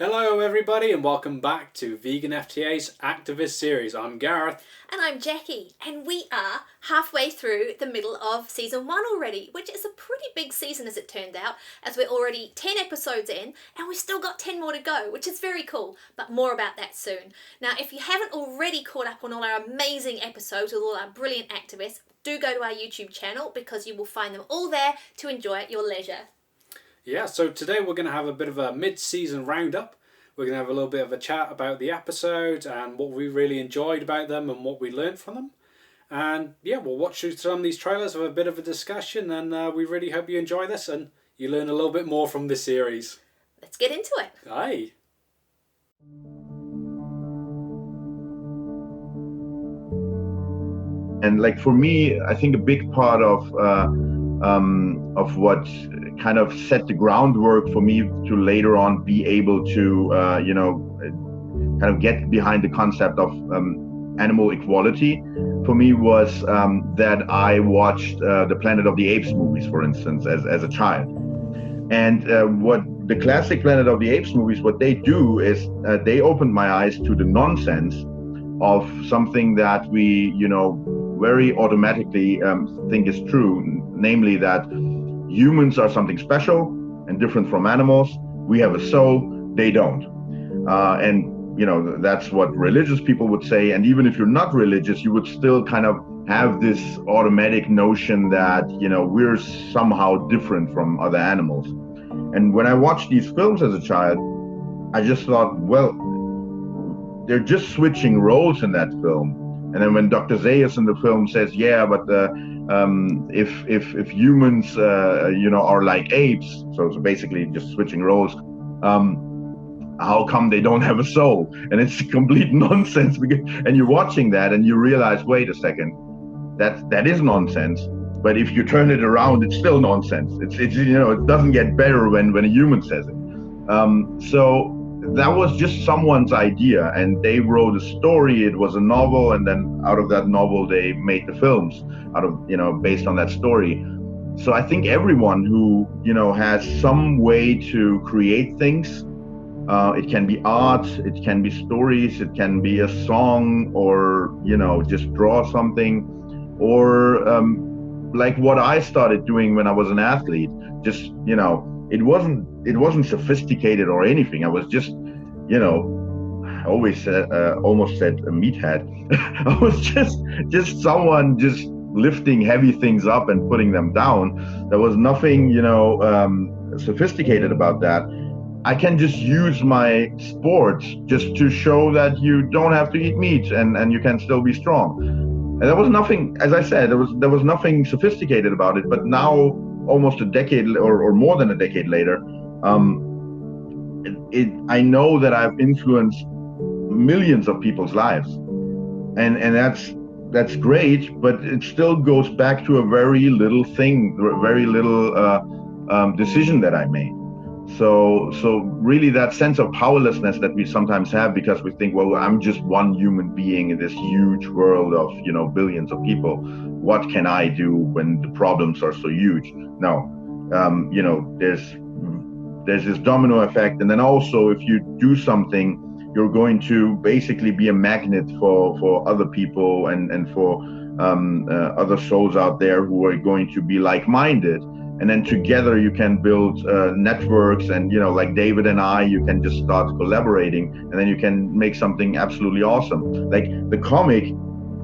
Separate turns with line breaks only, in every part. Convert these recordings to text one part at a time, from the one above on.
Hello everybody and welcome back to Vegan FTA's Activist series. I'm Gareth.
And I'm Jackie, and we are halfway through the middle of season 1 already, which is a pretty big season as it turned out, as we're already 10 episodes in, and we've still got 10 more to go, which is very cool, but more about that soon. Now, if you haven't already caught up on all our amazing episodes with all our brilliant activists, do go to our YouTube channel because you will find them all there to enjoy at your leisure.
Yeah, so today we're going to have a bit of a mid-season roundup. We're going to have a little bit of a chat about the episodes and what we really enjoyed about them and what we learned from them. And yeah, we'll watch through some of these trailers, have a bit of a discussion, and we really hope you enjoy this and you learn a little bit more from this series.
Let's get into it.
Aye.
And like for me, I think a big part of what kind of set the groundwork for me to later on be able to, kind of get behind the concept of animal equality for me was that I watched the Planet of the Apes movies, for instance, as a child. And what the classic Planet of the Apes movies, what they do is they opened my eyes to the nonsense of something that we, very automatically think is true, namely that humans are something special and different from animals. We have a soul, they don't. And that's what religious people would say. And even if you're not religious, you would still kind of have this automatic notion that, we're somehow different from other animals. And when I watched these films as a child, I just thought, well, they're just switching roles in that film. And then when Dr. Zaius in the film says, yeah, but if humans, are like apes, so it's basically just switching roles, how come they don't have a soul? And it's complete nonsense. And you're watching that and you realize, wait a second, that is nonsense. But if you turn it around, it's still nonsense. It doesn't get better when a human says it. So that was just someone's idea, and they wrote a story. It was a novel, and then out of that novel, they made the films based on that story. So I think everyone who, has some way to create things, it can be art, it can be stories, it can be a song, or, just draw something, or like what I started doing when I was an athlete, just, it wasn't sophisticated or anything. I was just, I always almost said a meathead. I was just someone just lifting heavy things up and putting them down. There was nothing, sophisticated about that. I can just use my sport just to show that you don't have to eat meat and you can still be strong. And there was nothing, as I said, there was nothing sophisticated about it. But now, almost a decade or more than a decade later, I know that I've influenced millions of people's lives, and that's great. But it still goes back to a very little thing, very little decision that I made. So really, that sense of powerlessness that we sometimes have because we think, well, I'm just one human being in this huge world of billions of people. What can I do when the problems are so huge? No, there's this domino effect, and then also if you do something, you're going to basically be a magnet for other people and for other souls out there who are going to be like-minded. And then together you can build networks, and like David and I, you can just start collaborating, and then you can make something absolutely awesome. Like the comic,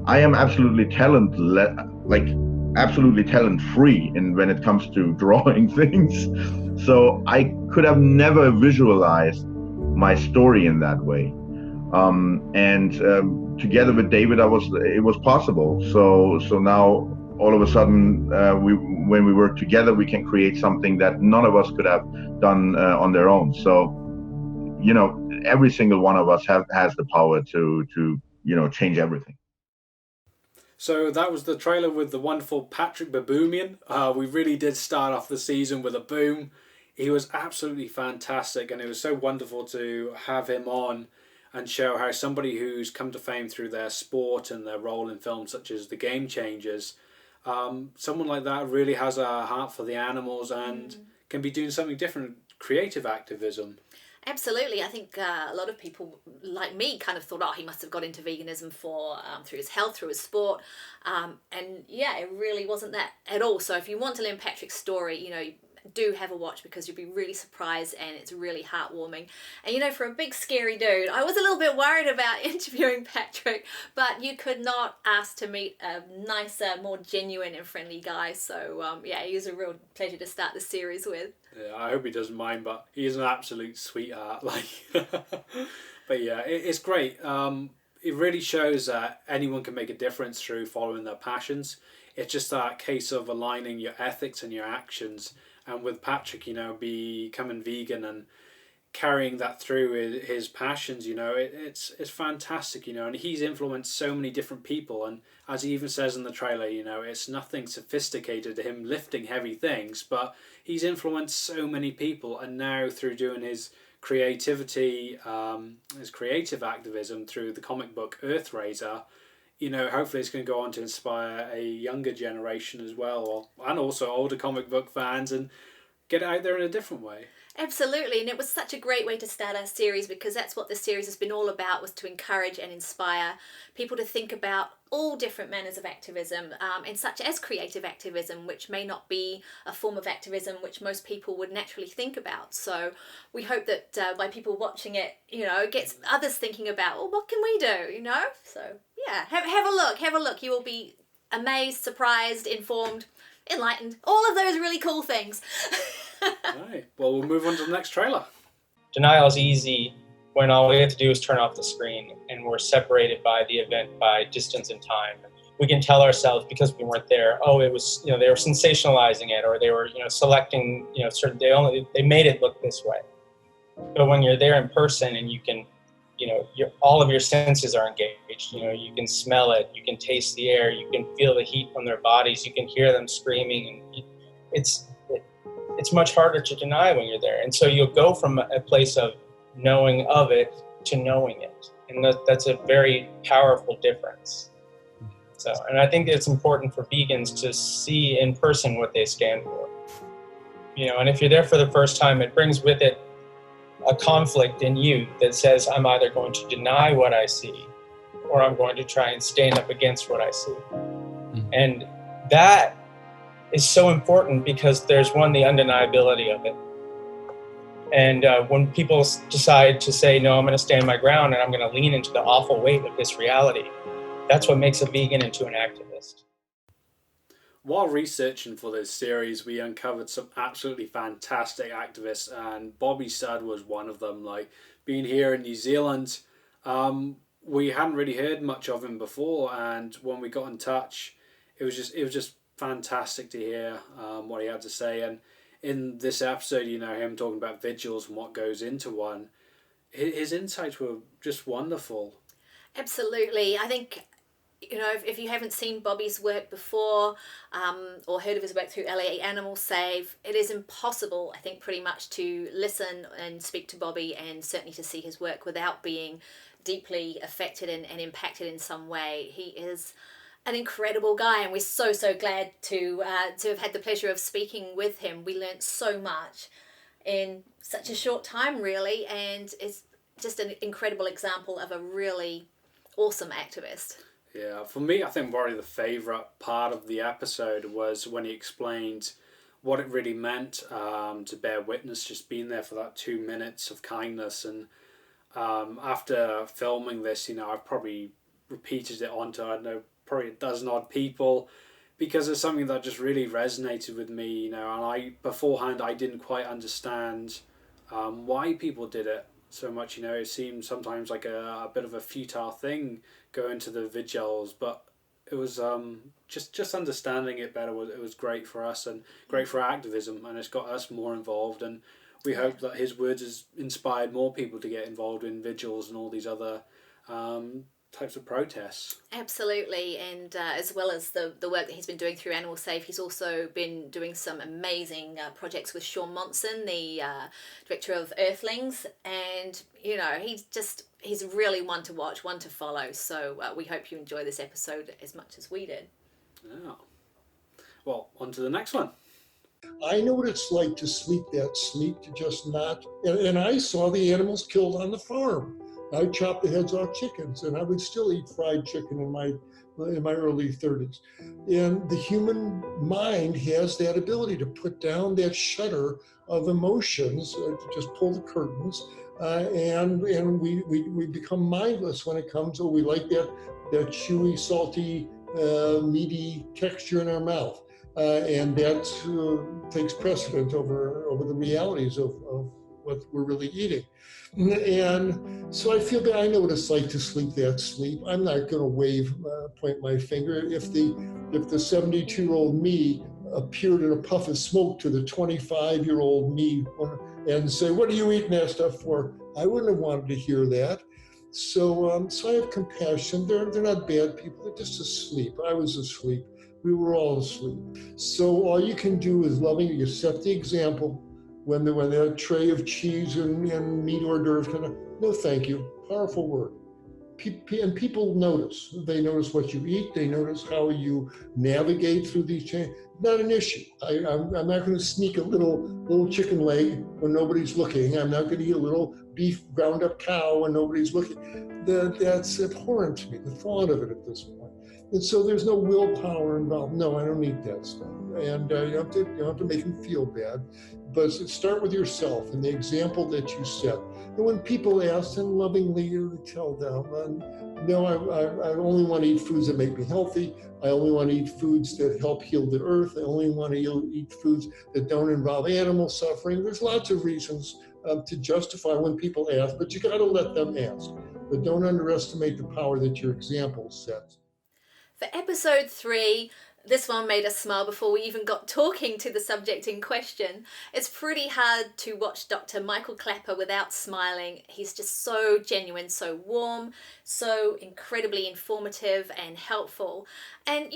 I am absolutely talent-free when it comes to drawing things. So I could have never visualized my story in that way. Together with David, it was possible. So now all of a sudden, when we work together, we can create something that none of us could have done on their own. So, every single one of us has the power to change everything.
So that was the trailer with the wonderful Patrik Baboumian. We really did start off the season with a boom. He was absolutely fantastic, and it was so wonderful to have him on and show how somebody who's come to fame through their sport and their role in films such as The Game Changers, someone like that really has a heart for the animals and can be doing something different, creative activism.
Absolutely. I think a lot of people like me kind of thought, oh, he must have got into veganism through his health, through his sport. And yeah, it really wasn't that at all. So if you want to learn Patrik's story, do have a watch, because you'll be really surprised, and it's really heartwarming. And for a big scary dude, I was a little bit worried about interviewing Patrik, but you could not ask to meet a nicer, more genuine and friendly guy. So yeah, he was a real pleasure to start the series with.
Yeah, I hope he doesn't mind, but he's an absolute sweetheart. But yeah, it's great. It really shows that anyone can make a difference through following their passions. It's just that case of aligning your ethics and your actions. And with Patrik, becoming vegan and carrying that through his passions, it's fantastic, and he's influenced so many different people. And as he even says in the trailer, it's nothing sophisticated to him lifting heavy things, but he's influenced so many people. And now through doing his creativity, his creative activism through the comic book Earthraiser, hopefully it's going to go on to inspire a younger generation as well, and also older comic book fans, and get it out there in a different way.
Absolutely, and it was such a great way to start our series, because that's what the series has been all about, was to encourage and inspire people to think about all different manners of activism, and such as creative activism, which may not be a form of activism which most people would naturally think about. So we hope that by people watching it, it gets others thinking about, well, what can we do, So yeah, have a look. You will be amazed, surprised, informed, enlightened, all of those really cool things.
Right. Well, we'll move on to the next trailer.
Denial is easy when all we have to do is turn off the screen, and we're separated by the event by distance and time. We can tell ourselves, because we weren't there, oh, it was, they were sensationalizing it, or they were, selecting, certain, they made it look this way. But when you're there in person and you can, all of your senses are engaged. You can smell it, you can taste the air, you can feel the heat from their bodies, you can hear them screaming, and it's much harder to deny when you're there. And so you'll go from a place of knowing of it to knowing it. And that's a very powerful difference. So, and I think it's important for vegans to see in person what they stand for. And if you're there for the first time, it brings with it a conflict in you that says, I'm either going to deny what I see, or I'm going to try and stand up against what I see. Mm-hmm. And that is so important, because there's the undeniability of it. And when people decide to say, no, I'm going to stand my ground and I'm going to lean into the awful weight of this reality, that's what makes a vegan into an activist.
While researching for this series, we uncovered some absolutely fantastic activists, and Bobby Stud was one of them. Being here in New Zealand, we hadn't really heard much of him before, and when we got in touch, it was just fantastic to hear what he had to say. And in this episode, him talking about vigils and what goes into one, his insights were just wonderful.
Absolutely. I think, if you haven't seen Bobby's work before, or heard of his work through LA Animal Save, it is impossible, I think, pretty much to listen and speak to Bobby, and certainly to see his work, without being deeply affected and impacted in some way. He is an incredible guy, and we're so glad to have had the pleasure of speaking with him. We learnt so much in such a short time, really, and it's just an incredible example of a really awesome activist.
Yeah, for me, I think probably the favourite part of the episode was when he explained what it really meant to bear witness, just being there for that 2 minutes of kindness. And after filming this, I've probably repeated it onto, I don't know, probably a dozen odd people, because it's something that just really resonated with me, and beforehand I didn't quite understand why people did it so much. It seemed sometimes like a bit of a futile thing going to the vigils, but it was just understanding it better. It was great for us and great for activism, and it's got us more involved, and we hope that his words has inspired more people to get involved in vigils and all these other types of protests.
Absolutely, and as well as the work that he's been doing through Animal Save, he's also been doing some amazing projects with Sean Monson, the director of Earthlings, and he's really one to watch, one to follow. So we hope you enjoy this episode as much as we did.
Yeah. Well, on to the next one.
I know what it's like to sleep that sleep, to just not. And I saw the animals killed on the farm. I chopped the heads off chickens, and I would still eat fried chicken in my early 30s. And the human mind has that ability to put down that shutter of emotions, to just pull the curtains, and we become mindless when it comes. We like that chewy, salty, meaty texture in our mouth, and that takes precedent over the realities of what we're really eating. And so I feel that I know what it's like to sleep that sleep. I'm not going to point my finger. If the 72-year-old me appeared in a puff of smoke to the 25-year-old me and say, "What are you eating that stuff for?" I wouldn't have wanted to hear that. So I have compassion. They're not bad people. They're just asleep. I was asleep. We were all asleep. So all you can do is lovingly, you set the example. When that tray of cheese and meat hors d'oeuvres kind of, no thank you, powerful word. And people notice. They notice what you eat. They notice how you navigate through these changes. Not an issue. I'm not going to sneak a little chicken leg when nobody's looking. I'm not going to eat a little beef ground up cow when nobody's looking. That's abhorrent to me, the thought of it at this point. And so there's no willpower involved. No, I don't eat that stuff. And you don't have to make them feel bad. But start with yourself and the example that you set. And when people ask, then lovingly you tell them, no, I only want to eat foods that make me healthy. I only want to eat foods that help heal the earth. I only want to eat foods that don't involve animal suffering. There's lots of reasons to justify when people ask, but you got to let them ask. But don't underestimate the power that your example sets.
For episode 3, this one made us smile before we even got talking to the subject in question. It's pretty hard to watch Dr. Michael Klaper without smiling. He's just so genuine, so warm, so incredibly informative and helpful. And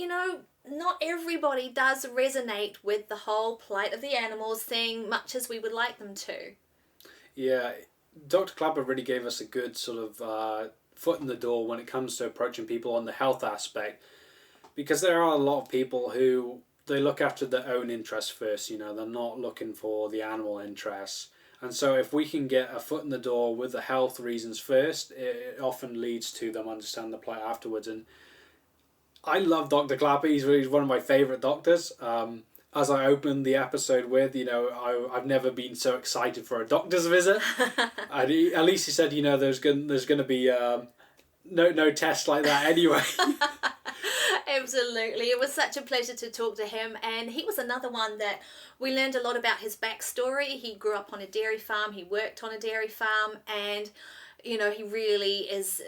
not everybody does resonate with the whole plight of the animals thing much as we would like them to.
Yeah, Dr. Klaper really gave us a good sort of foot in the door when it comes to approaching people on the health aspect. Because there are a lot of people who, they look after their own interests first, they're not looking for the animal interests. And so if we can get a foot in the door with the health reasons first, it often leads to them understanding the plight afterwards. And I love Dr. Klaper. He's one of my favourite doctors. As I opened the episode with, I've never been so excited for a doctor's visit. At least he said, there's going to be no test like that anyway.
Absolutely. It was such a pleasure to talk to him, and he was another one that we learned a lot about his backstory. He grew up on a dairy farm, he worked on a dairy farm, and he really is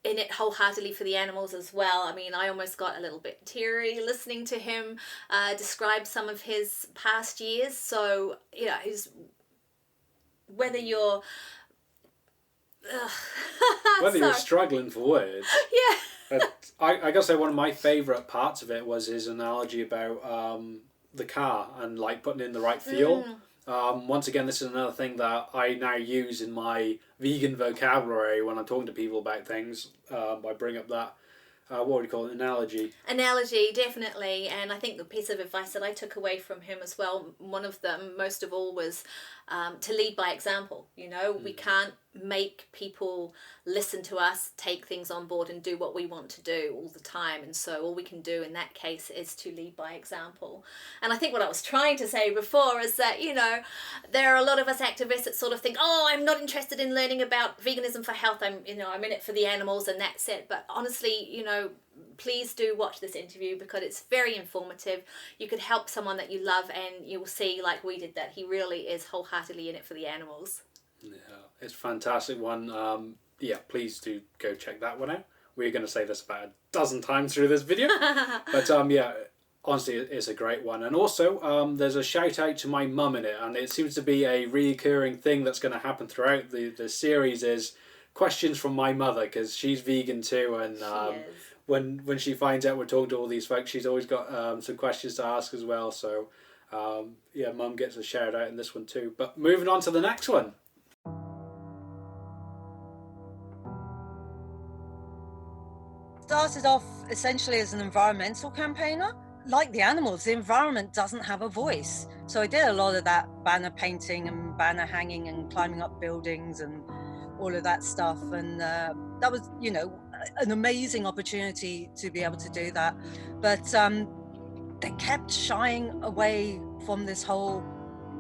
in it wholeheartedly for the animals as well. I mean, I almost got a little bit teary listening to him describe some of his past years. So whether you're
whether you're struggling for words.
Yeah.
I gotta say, one of my favourite parts of it was his analogy about the car and like putting in the right fuel. Once again, this is another thing that I now use in my vegan vocabulary when I'm talking to people about things. I bring up that, what would you call it, analogy?
Analogy, definitely. And I think the piece of advice that I took away from him as well, one of them most of all, was to lead by example. We can't make people listen to us, take things on board and do what we want to do all the time. And so all we can do in that case is to lead by example. And I think what I was trying to say before is that, there are a lot of us activists that sort of think, oh, I'm not interested in learning about veganism for health. I'm in it for the animals and that's it. But honestly, please do watch this interview because it's very informative. You could help someone that you love and you'll see, like we did, that he really is wholeheartedly in it for the animals.
Yeah, it's a fantastic one. Please do go check that one out. We're going to say this about a dozen times through this video. But honestly, it's a great one. And also, there's a shout out to my mum in it, and it seems to be a recurring thing that's going to happen throughout the series is questions from my mother, because she's vegan too, and when she finds out we're talking to all these folks, she's always got some questions to ask as well. So mum gets a shout out in this one too. But moving on to the next one.
Started off essentially as an environmental campaigner, like the animals, the environment doesn't have a voice. So I did a lot of that banner painting and banner hanging and climbing up buildings and all of that stuff. And that was, you know, an amazing opportunity to be able to do that. But they kept shying away from this whole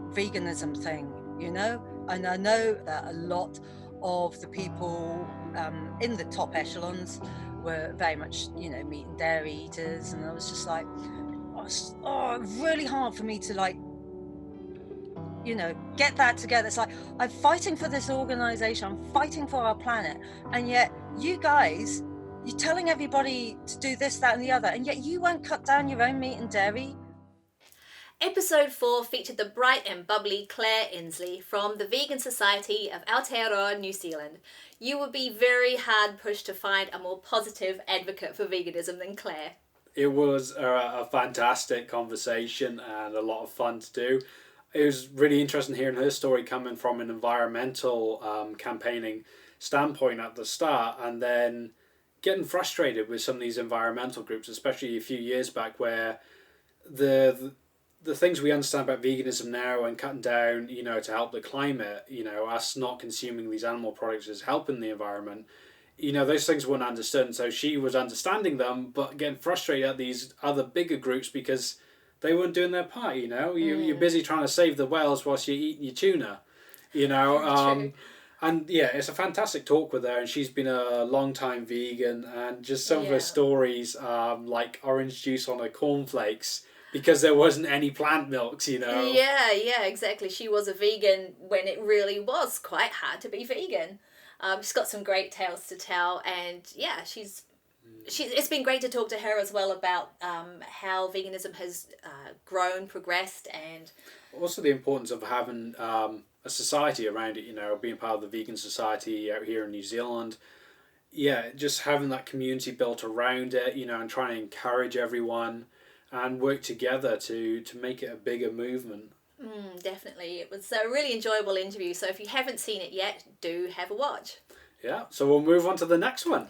veganism thing, you know? And I know that a lot of the people in the top echelons were very much, you know, meat and dairy eaters. And I was just like, really hard for me to, like, you know, get that together. It's like, I'm fighting for this organization, I'm fighting for our planet, and yet you guys, you're telling everybody to do this, that, and the other, and yet you won't cut down your own meat and dairy.
Episode 4 featured the bright and bubbly Clare Insley from the Vegan Society of Aotearoa, New Zealand. You would be very hard pushed to find a more positive advocate for veganism than Clare.
It was a fantastic conversation and a lot of fun to do. It was really interesting hearing her story coming from an environmental campaigning standpoint at the start, and then getting frustrated with some of these environmental groups, especially a few years back, where the things we understand about veganism now and cutting down, you know, to help the climate, you know, us not consuming these animal products is helping the environment. You know, those things weren't understood. And so she was understanding them, but getting frustrated at these other bigger groups because they weren't doing their part, you know. You're busy trying to save the whales whilst you're eating your tuna, you know. And yeah, it's a fantastic talk with her, and she's been a long time vegan, and just some of her stories, like orange juice on her cornflakes, because there wasn't any plant milks, you know.
Yeah, exactly. She was a vegan when it really was quite hard to be vegan. She's got some great tales to tell, and yeah, it's been great to talk to her as well about how veganism has grown, progressed, and
also the importance of having a society around it, you know, being part of the vegan society out here in New Zealand. Yeah, just having that community built around it, you know, and trying to encourage everyone and work together to make it a bigger movement.
Definitely. It was a really enjoyable interview, so if you haven't seen it yet, do have a watch.
Yeah, so we'll move on to the next one.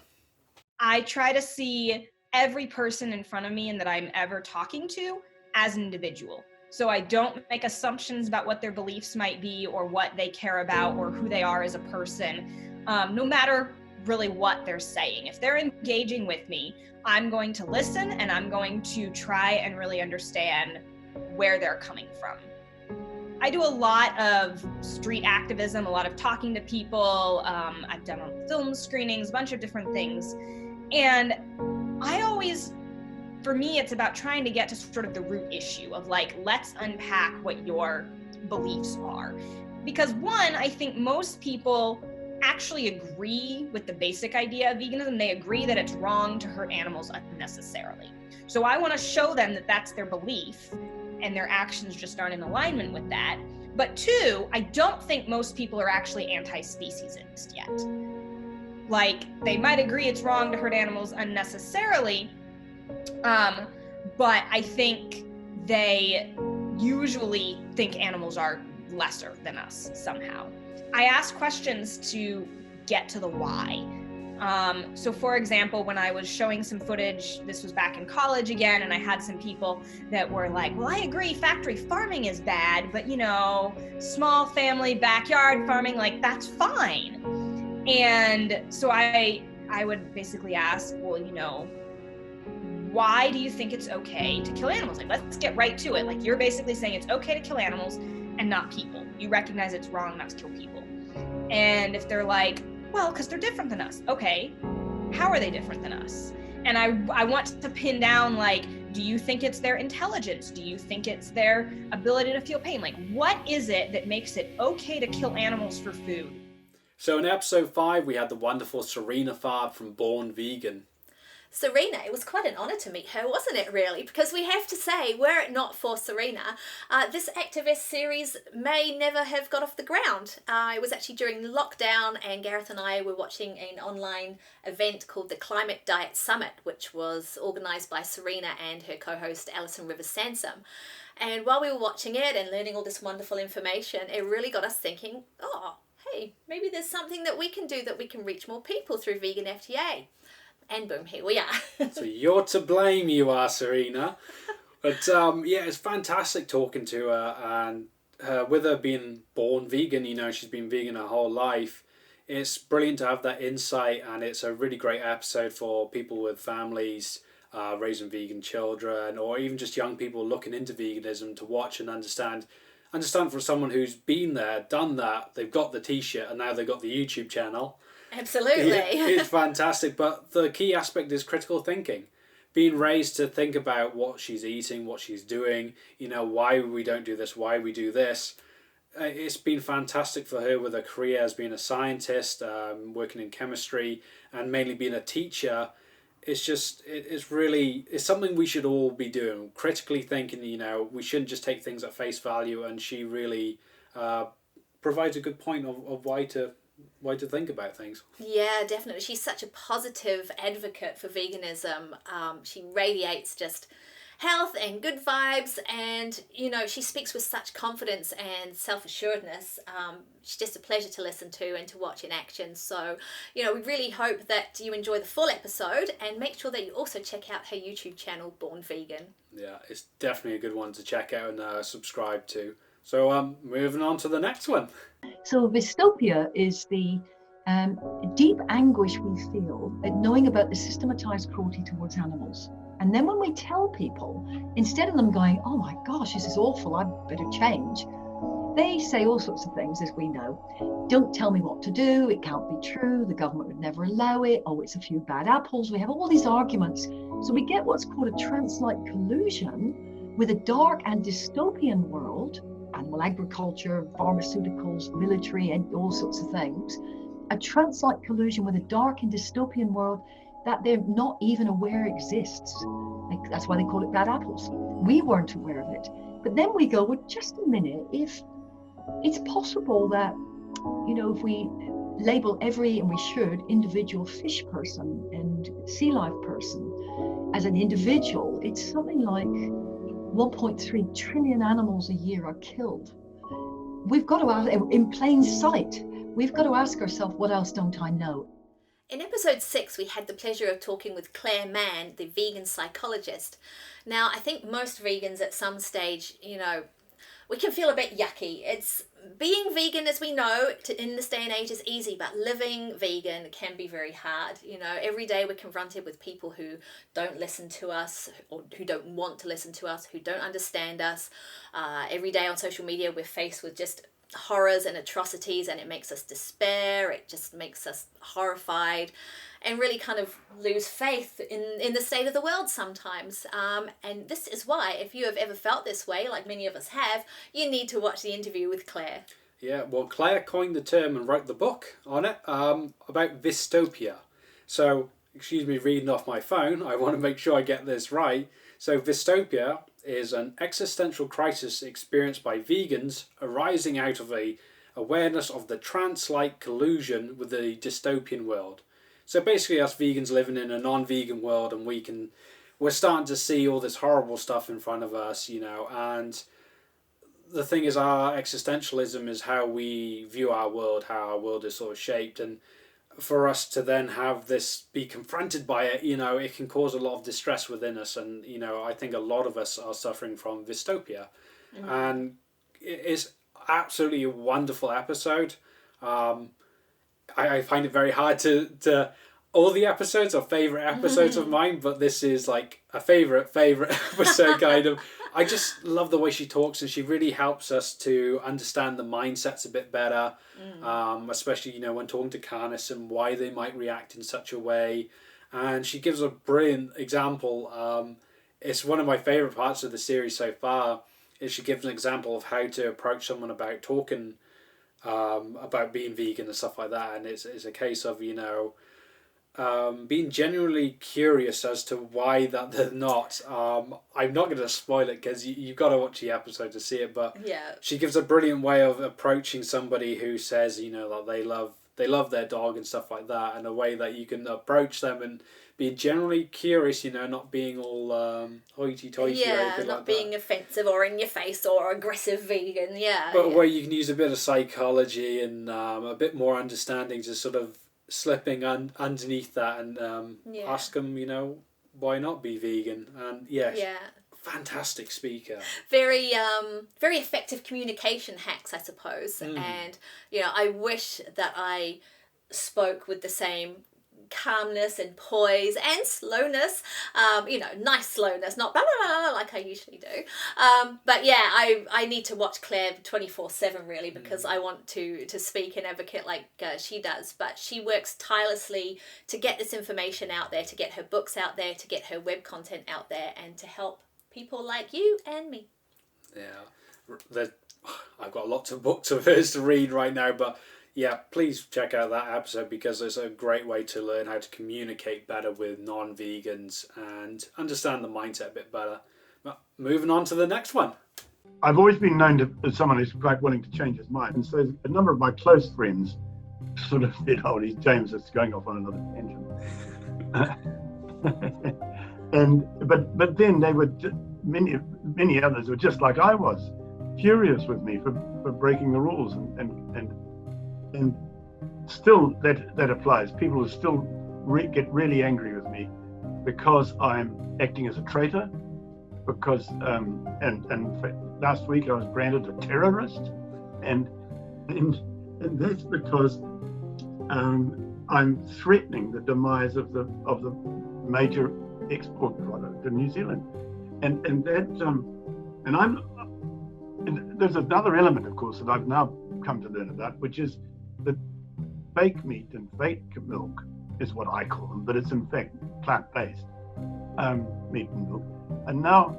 I try to see every person in front of me and that I'm ever talking to as an individual. So I don't make assumptions about what their beliefs might be or what they care about or who they are as a person, no matter really what they're saying. If they're engaging with me, I'm going to listen and I'm going to try and really understand where they're coming from. I do a lot of street activism, a lot of talking to people. I've done film screenings, a bunch of different things. And I always, for me, it's about trying to get to sort of the root issue of, like, let's unpack what your beliefs are. Because one, I think most people actually agree with the basic idea of veganism. They agree that it's wrong to hurt animals unnecessarily. So I want to show them that that's their belief and their actions just aren't in alignment with that. But two, I don't think most people are actually anti-speciesist yet. Like, they might agree it's wrong to hurt animals unnecessarily, but I think they usually think animals are lesser than us somehow. I ask questions to get to the why. So for example, when I was showing some footage, this was back in college again, and I had some people that were like, well, I agree, factory farming is bad, but, you know, small family backyard farming, like, that's fine. And so I would basically ask, well, you know, why do you think it's okay to kill animals? Like, let's get right to it. Like, you're basically saying it's okay to kill animals and not people. You recognize it's wrong not to kill people. And if they're like, well, because they're different than us. Okay, how are they different than us? And I want to pin down, like, do you think it's their intelligence? Do you think it's their ability to feel pain? Like, what is it that makes it okay to kill animals for food?
So in episode 5, we had the wonderful Sarina Farb from Born Vegan.
Sarina, it was quite an honour to meet her, wasn't it, really? Because we have to say, were it not for Sarina, this activist series may never have got off the ground. It was actually during lockdown, and Gareth and I were watching an online event called the Climate Diet Summit, which was organised by Sarina and her co-host Alison Rivers Sansom. And while we were watching it and learning all this wonderful information, it really got us thinking, oh, hey, maybe there's something that we can do that we can reach more people through Vegan FTA. And boom, here we are.
So you're to blame, you are, Sarina. But yeah, it's fantastic talking to her, and with her being born vegan, you know, she's been vegan her whole life. It's brilliant to have that insight, and it's a really great episode for people with families raising vegan children, or even just young people looking into veganism to watch and understand. Understand for someone who's been there, done that, they've got the t-shirt, and now they've got the YouTube channel.
Absolutely.
It's fantastic, but the key aspect is critical thinking. Being raised to think about what she's eating, what she's doing, you know, why we don't do this, why we do this. It's been fantastic for her with her career as being a scientist, working in chemistry, and mainly being a teacher. It's just, it's something we should all be doing. Critically thinking, you know, we shouldn't just take things at face value, and she really provides a good point of why to think about things.
Yeah, definitely. She's such a positive advocate for veganism. She radiates just health and good vibes, and you know, she speaks with such confidence and self-assuredness. She's just a pleasure to listen to and to watch in action. So, you know, we really hope that you enjoy the full episode, and make sure that you also check out her YouTube channel, Born Vegan.
Yeah, it's definitely a good one to check out and subscribe to. So moving on to the next one.
So Vystopia is the deep anguish we feel at knowing about the systematized cruelty towards animals. And then when we tell people, instead of them going, oh my gosh, this is awful, I better change, they say all sorts of things, as we know. Don't tell me what to do, it can't be true, the government would never allow it, oh, it's a few bad apples. We have all these arguments. So we get what's called a trans-like collusion with a dark and dystopian world, animal agriculture, pharmaceuticals, military, and all sorts of things. A trans-like collusion with a dark and dystopian world that they're not even aware exists. That's why they call it bad apples. We weren't aware of it. But then we go, well, just a minute, if it's possible that, you know, if we label every, and we should, individual fish person and sea life person as an individual, it's something like 1.3 trillion animals a year are killed. We've got to ask, in plain sight, we've got to ask ourselves, what else don't I know?
In episode 6, we had the pleasure of talking with Clare Mann, the vegan psychologist. Now, I think most vegans at some stage, you know, we can feel a bit yucky. It's being vegan, as we know, in this day and age is easy, but living vegan can be very hard. You know, every day we're confronted with people who don't listen to us, or who don't want to listen to us, who don't understand us. Every day on social media we're faced with just horrors and atrocities, and it makes us despair, it just makes us horrified, and really kind of lose faith in the state of the world sometimes. And this is why, if you have ever felt this way, like many of us have, you need to watch the interview with Clare.
Yeah, well, Clare coined the term and wrote the book on it about Vystopia. So, excuse me reading off my phone, I want to make sure I get this right. So Vystopia is an existential crisis experienced by vegans arising out of a awareness of the trance-like collusion with the dystopian world. So basically us vegans living in a non-vegan world, and we're starting to see all this horrible stuff in front of us, you know, and the thing is, our existentialism is how we view our world, how our world is sort of shaped, and for us to then have this be confronted by it, you know, it can cause a lot of distress within us. And, you know, I think a lot of us are suffering from Vystopia. Mm-hmm. And it's absolutely a wonderful episode. I find it very hard to all the episodes are favourite episodes of mine, but this is like a favourite episode kind of. I just love the way she talks, and she really helps us to understand the mindsets a bit better, especially, you know, when talking to Canis and why they might react in such a way. And she gives a brilliant example. It's one of my favourite parts of the series so far, is she gives an example of how to approach someone about talking about being vegan and stuff like that. And it's a case of, you know, being genuinely curious as to why that they're not. I'm not going to spoil it because you've got to watch the episode to see it, but
yeah, she
gives a brilliant way of approaching somebody who says, you know, that they love their dog and stuff like that, and a way that you can approach them and be generally curious, you know, not being all hoity-toity or anything
not
like
being
that.
Offensive or in your face or aggressive vegan,
But where you can use a bit of psychology and a bit more understanding to sort of slipping underneath that and ask them, you know, why not be vegan? And fantastic speaker.
Very effective communication hacks, I suppose. And I wish that I spoke with the same calmness and poise and slowness, nice slowness, not blah, blah, blah, blah, like I usually do. But yeah, I need to watch Clare 24/7 really, because I want to speak and advocate like she does. But she works tirelessly to get this information out there, to get her books out there, to get her web content out there, and to help people like you and me.
Yeah, I've got lots of books of hers to read right now, but yeah, please check out that episode because it's a great way to learn how to communicate better with non-vegans and understand the mindset a bit better. But moving on to the next one.
I've always been known as someone who's quite willing to change his mind. And so a number of my close friends sort of said, oh, James is going off on another tangent. But then they were, many others were just like I was, furious with me for breaking the rules and still that applies. People will still get really angry with me because I'm acting as a traitor, because and last week I was branded a terrorist, and that's because I'm threatening the demise of the major export product in New Zealand, and there's another element, of course, that I've now come to learn about, which is that fake meat and fake milk is what I call them, but it's in fact plant-based meat and milk, and now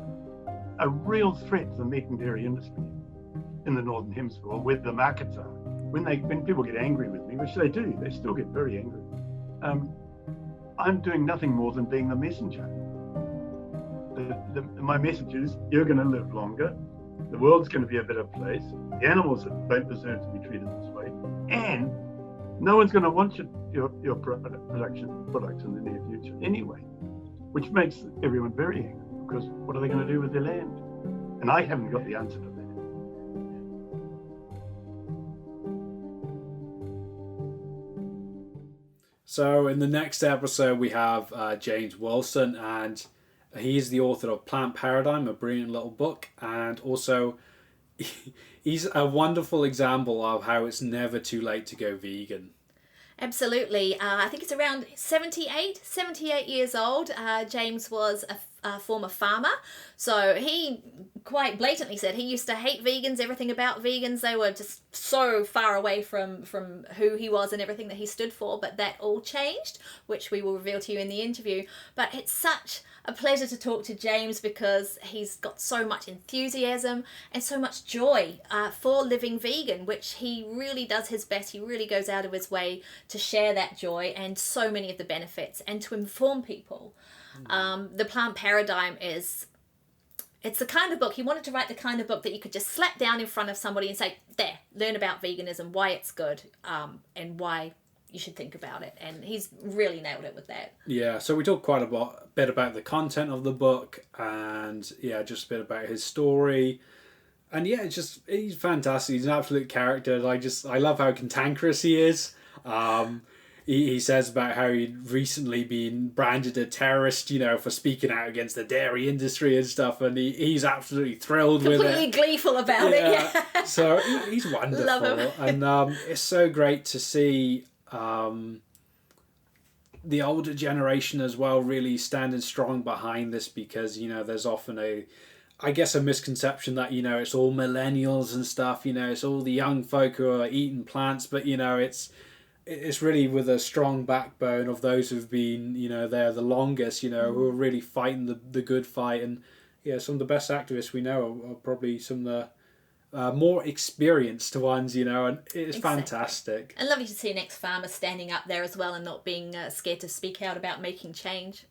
a real threat to the meat and dairy industry in the Northern Hemisphere, where the markets are. When people get angry with me, which they do, they still get very angry. I'm doing nothing more than being the messenger. My message is, you're going to live longer, the world's going to be a better place, the animals don't deserve to be treated this way, and no one's going to want your production products in the near future anyway, which makes everyone very angry, because what are they going to do with their land? And I haven't got the answer to that.
So in the next episode we have James Wilson, and he's the author of Plant Paradigm, a brilliant little book, and also he's a wonderful example of how it's never too late to go vegan.
Absolutely. I think it's around 78 years old. James was a former farmer. So he quite blatantly said he used to hate vegans, everything about vegans. They were just so far away from who he was and everything that he stood for. But that all changed, which we will reveal to you in the interview. But it's such a pleasure to talk to James because he's got so much enthusiasm and so much joy for living vegan, which he really does his best. He really goes out of his way to share that joy and so many of the benefits and to inform people. The Plant Paradigm it's the kind of book, he wanted to write the kind of book that you could just slap down in front of somebody and say, there, learn about veganism, why it's good, and why you should think about it. And he's really nailed it with that.
Yeah, so we talked quite a bit about the content of the book, and yeah, just a bit about his story. And yeah, he's fantastic. He's an absolute character. I love how cantankerous he is. He says about how he'd recently been branded a terrorist, for speaking out against the dairy industry and stuff, and he's absolutely thrilled with it.
Completely gleeful about it, yeah.
So he's wonderful.
Love him.
And it's so great to see the older generation as well really standing strong behind this, because, there's often a misconception that, it's all millennials and stuff, it's all the young folk who are eating plants, but, it's really with a strong backbone of those who've been, there the longest, who are really fighting the good fight. And yeah, some of the best activists we know are probably some of the more experienced ones, and it's fantastic.
And lovely to see an ex-farmer standing up there as well and not being scared to speak out about making change.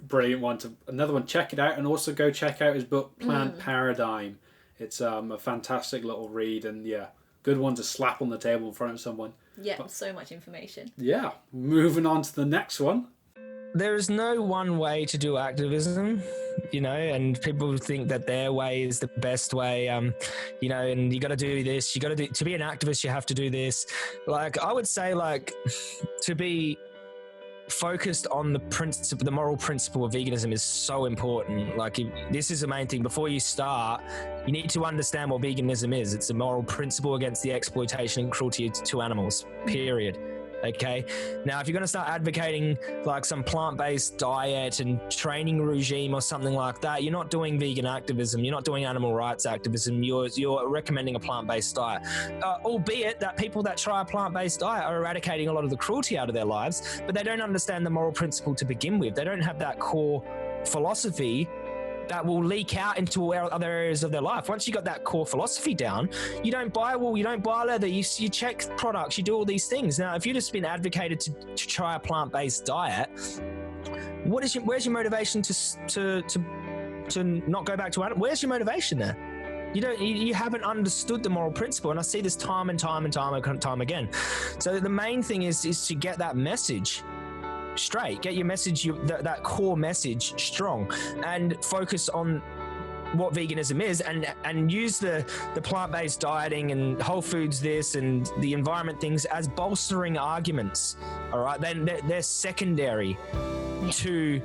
Brilliant one. Another one, check it out, and also go check out his book, Plant Paradigm. It's a fantastic little read, and yeah, good one to slap on the table in front of someone.
Yeah, so much information.
Yeah, moving on to the next one.
There is no one way to do activism, and people think that their way is the best way, and you got to do this, to be an activist, you have to do this. I would say, to be focused on the principle, the moral principle of veganism is so important. Like, this is the main thing. Before you start, you need to understand what veganism is. It's a moral principle against the exploitation and cruelty to animals, period. Okay. Now, if you're going to start advocating like some plant-based diet and training regime or something like that, you're not doing vegan activism. You're not doing animal rights activism. You're recommending a plant-based diet, albeit that people that try a plant-based diet are eradicating a lot of the cruelty out of their lives, but they don't understand the moral principle to begin with. They don't have that core philosophy that will leak out into other areas of their life. Once you got that core philosophy down, you don't buy wool, you don't buy leather, you check products, you do all these things. Now, if you've just been advocated to try a plant-based diet, where's your motivation to not go back to animal? Where's your motivation there? You haven't understood the moral principle, and I see this time and time again. So the main thing is to get that message straight, get your message, that core message strong, and focus on what veganism is, and use the plant-based dieting and whole foods this and the environment things as bolstering arguments. All right, then they're secondary to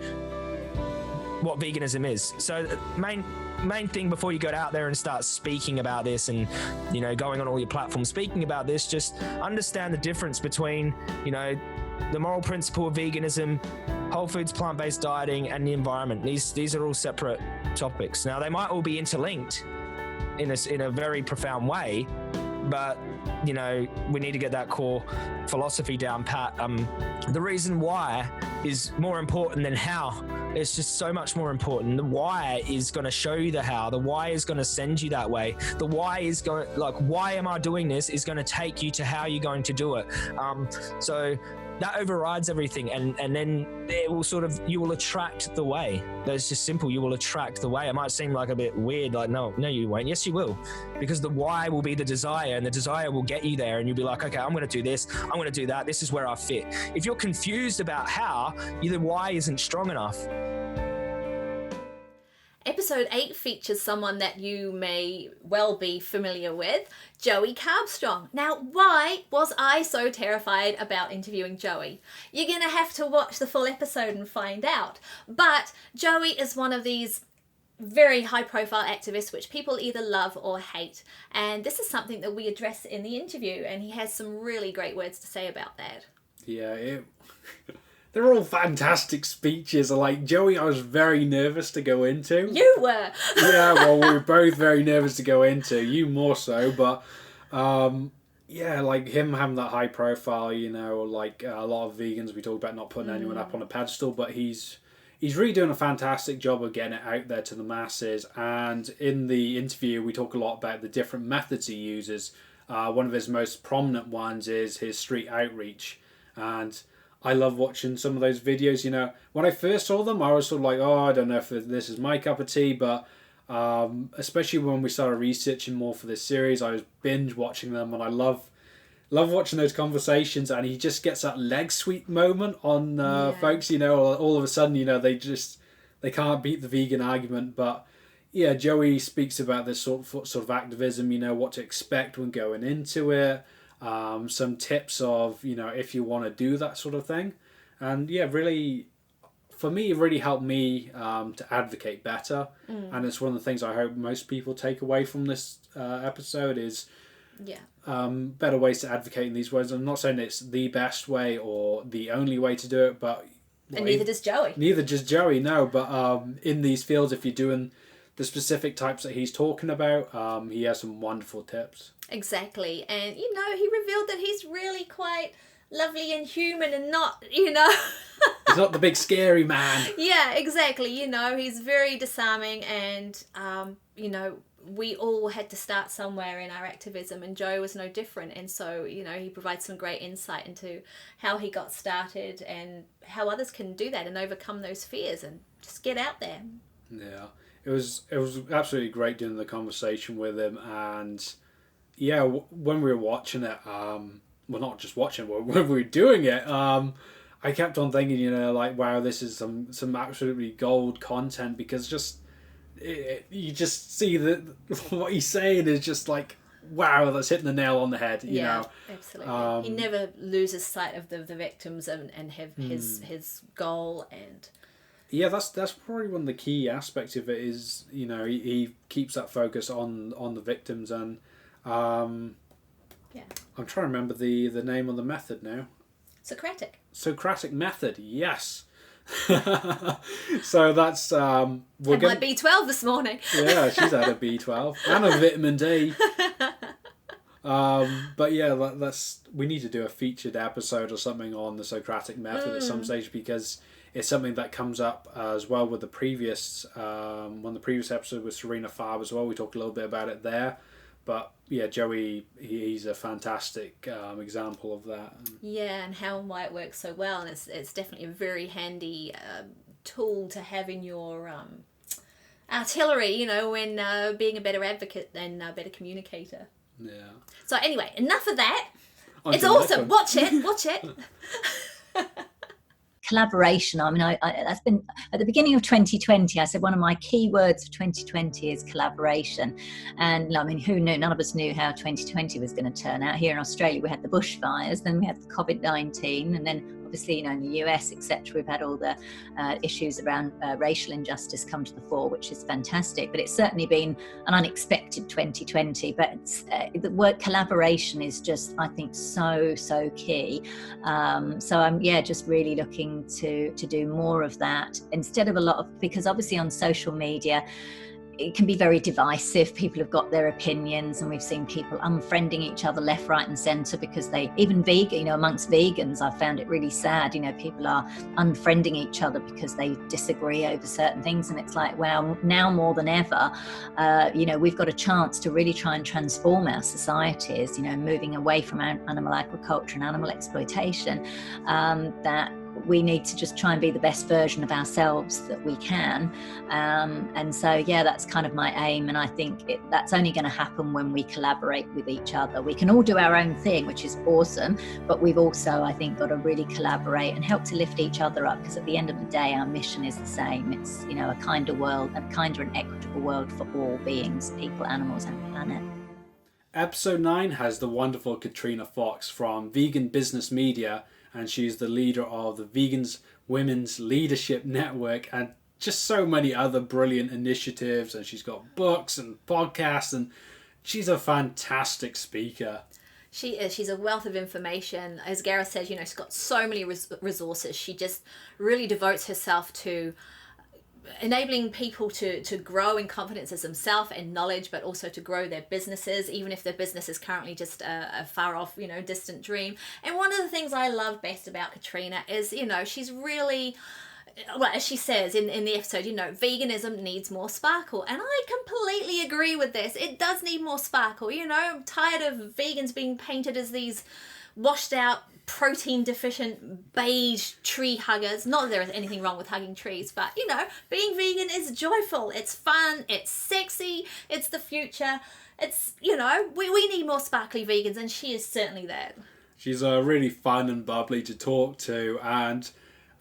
what veganism is. So the main thing before you go out there and start speaking about this and, you know, going on all your platforms speaking about this, just understand the difference between, you know, the moral principle of veganism, whole foods, plant-based dieting, and the environment. These are all separate topics. Now, they might all be interlinked in a very profound way, but, you know, we need to get that core philosophy down pat. The reason why is more important than how. It's just so much more important. The why is going to show you the how. The why is going to send you that way. The why is going, like, why am I doing this, is going to take you to how you're going to do it. So that overrides everything, and then it will you will attract the way. That's just simple. You will attract the way. It might seem like a bit weird, like no you won't. Yes, you will, because the why will be the desire, and the desire will get you there, and you'll be like, okay, I'm going to do this, I'm going to do that, this is where I fit. If you're confused about how, the why isn't strong enough.
Episode 8 features someone that you may well be familiar with, Joey Carbstrong. Now, why was I so terrified about interviewing Joey? You're going to have to watch the full episode and find out. But Joey is one of these very high-profile activists which people either love or hate. And this is something that we address in the interview, and he has some really great words to say about that.
Yeah, they're all fantastic speeches. Like, Joey, I was very nervous to go into.
You were!
Yeah, well, we were both very nervous to go into. You more so, but yeah, like him having that high profile, you know, like a lot of vegans, we talk about not putting anyone up on a pedestal, but he's really doing a fantastic job of getting it out there to the masses. And in the interview, we talk a lot about the different methods he uses. One of his most prominent ones is his street outreach. And I love watching some of those videos. You know, when I first saw them, I was sort of like, oh, I don't know if this is my cup of tea, but especially when we started researching more for this series, I was binge watching them, and I love watching those conversations. And he just gets that leg sweep moment on folks. You know, all of a sudden, you know, they can't beat the vegan argument. But yeah, Joey speaks about this sort of activism. You know, what to expect when going into it. Some tips of, you know, if you want to do that sort of thing. And yeah, really, for me, it really helped me to advocate better. And it's one of the things I hope most people take away from this episode is better ways to advocate in these ways. I'm not saying it's the best way or the only way to do it, but...
And neither does Joey.
Neither does Joey, no. But in these fields, if you're doing the specific types that he's talking about, he has some wonderful tips.
Exactly. And, you know, he revealed that he's really quite lovely and human and not, you know...
He's not the big scary man.
Yeah, exactly. You know, he's very disarming, and, you know, we all had to start somewhere in our activism, and Joe was no different. And so, you know, he provides some great insight into how he got started and how others can do that and overcome those fears and just get out there.
Yeah. It was absolutely great doing the conversation with him, and... Yeah, when we were watching it, well, not just watching, when we were doing it, I kept on thinking, you know, like, wow, this is some absolutely gold content, because just you just see that what he's saying is just like wow, that's hitting the nail on the head. You know,
absolutely. He never loses sight of the victims and his goal and.
Yeah, that's probably one of the key aspects of it is, you know, he keeps that focus on the victims and I'm trying to remember the name of the method now. Socratic method, yes. So that's
had my B12 this morning.
Yeah, she's had a B12 and a vitamin D. But yeah, we need to do a featured episode or something on the Socratic method at some stage, because it's something that comes up as well with the previous one of the previous episode with Sarina Farb as well. We talked a little bit about it there. But yeah, Joey, he's a fantastic example of that.
Yeah, and how and why it works so well, and it's definitely a very handy tool to have in your artillery, you know, when being a better advocate and a better communicator.
Yeah.
So anyway, enough of that. It's awesome. Watch it.
Collaboration. I mean, that's been at the beginning of 2020. I said one of my key words for 2020 is collaboration. And I mean, who knew? None of us knew how 2020 was going to turn out. Here in Australia, we had the bushfires, then we had the COVID-19, and then obviously, you know, in the US, etc., we've had all the issues around racial injustice come to the fore, which is fantastic. But it's certainly been an unexpected 2020. But the word collaboration is just, I think, so key. So I'm just really looking to do more of that instead of a lot of, because obviously on social media it can be very divisive. People have got their opinions, and we've seen people unfriending each other left, right and centre because they, even vegan, you know, amongst vegans, I found it really sad, you know, people are unfriending each other because they disagree over certain things. And it's like, wow, now more than ever, you know, we've got a chance to really try and transform our societies, you know, moving away from animal agriculture and animal exploitation, that we need to just try and be the best version of ourselves that we can. And so, that's kind of my aim. And I think that's only going to happen when we collaborate with each other. We can all do our own thing, which is awesome, but we've also, I think, got to really collaborate and help to lift each other up, because at the end of the day, our mission is the same. It's, you know, a kinder world, a kinder and equitable world for all beings, people, animals and planet.
Episode 9 has the wonderful Katrina Fox from Vegan Business Media, and she's the leader of the Vegans Women's Leadership Network and just so many other brilliant initiatives. And she's got books and podcasts, and she's a fantastic speaker.
She is. She's a wealth of information. As Gareth says, you know, she's got so many resources. She just really devotes herself to enabling people to grow in confidence as themselves and knowledge, but also to grow their businesses, even if their business is currently just a far off, you know, distant dream. And one of the things I love best about Katrina is, you know, she's really, well, as she says in the episode, you know, veganism needs more sparkle. And I completely agree with this. It does need more sparkle. You know, I'm tired of vegans being painted as these washed out, protein deficient beige tree huggers. Not that there is anything wrong with hugging trees, but you know, being vegan is joyful, it's fun, it's sexy, it's the future. It's, you know, we need more sparkly vegans, and she is certainly that.
She's really fun and bubbly to talk to, and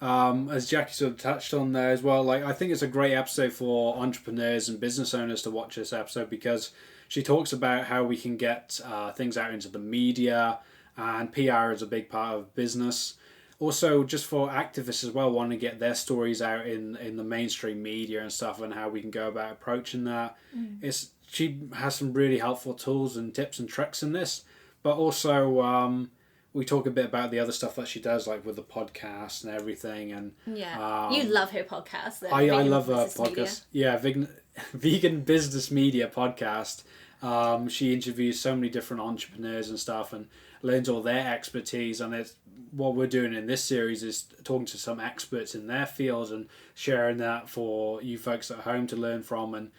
as Jackie sort of touched on there as well, like, I think it's a great episode for entrepreneurs and business owners to watch this episode, because she talks about how we can get things out into the media, and PR is a big part of business. Also, just for activists as well, want to get their stories out in the mainstream media and stuff, and how we can go about approaching that. She has some really helpful tools and tips and tricks in this, but also we talk a bit about the other stuff that she does, like with the podcast and everything. And
you love her podcast.
I love her podcast. Media. Yeah, Vegan Business Media podcast. She interviews so many different entrepreneurs and stuff, and learns all their expertise. And it's what we're doing in this series is talking to some experts in their fields and sharing that for you folks at home to learn from. And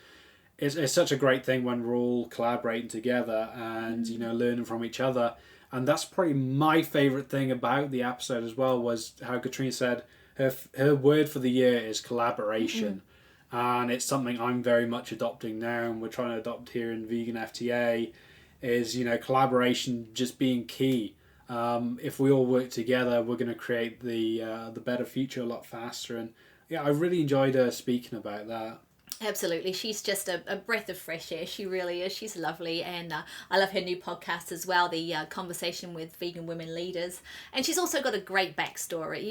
it's such a great thing when we're all collaborating together and you know, learning from each other. And that's probably my favorite thing about the episode as well, was how Katrina said her word for the year is collaboration. And it's something I'm very much adopting now, and we're trying to adopt here in Vegan FTA, is, you know, collaboration just being key. If we all work together, we're going to create the better future a lot faster. And yeah, I really enjoyed speaking about that.
Absolutely. She's just a breath of fresh air. She really is. She's lovely. And I love her new podcast as well, the Conversation with Vegan Women Leaders. And she's also got a great backstory.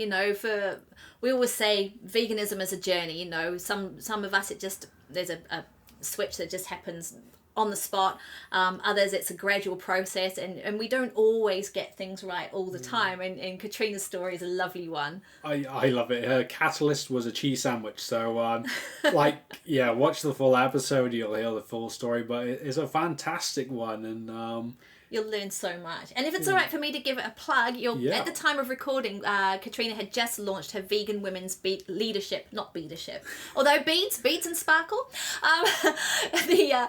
We always say veganism is a journey. Some of us, there's a switch that just happens on the spot. Others, it's a gradual process, and we don't always get things right all the time. And Katrina's story is a lovely one.
I love it. Her catalyst was a cheese sandwich. So, watch the full episode. You'll hear the full story. But it's a fantastic one, and
you'll learn so much. And if it's all right for me to give it a plug, at the time of recording, Katrina had just launched her Vegan Women's Leadership, not beadership, although beads and sparkle. The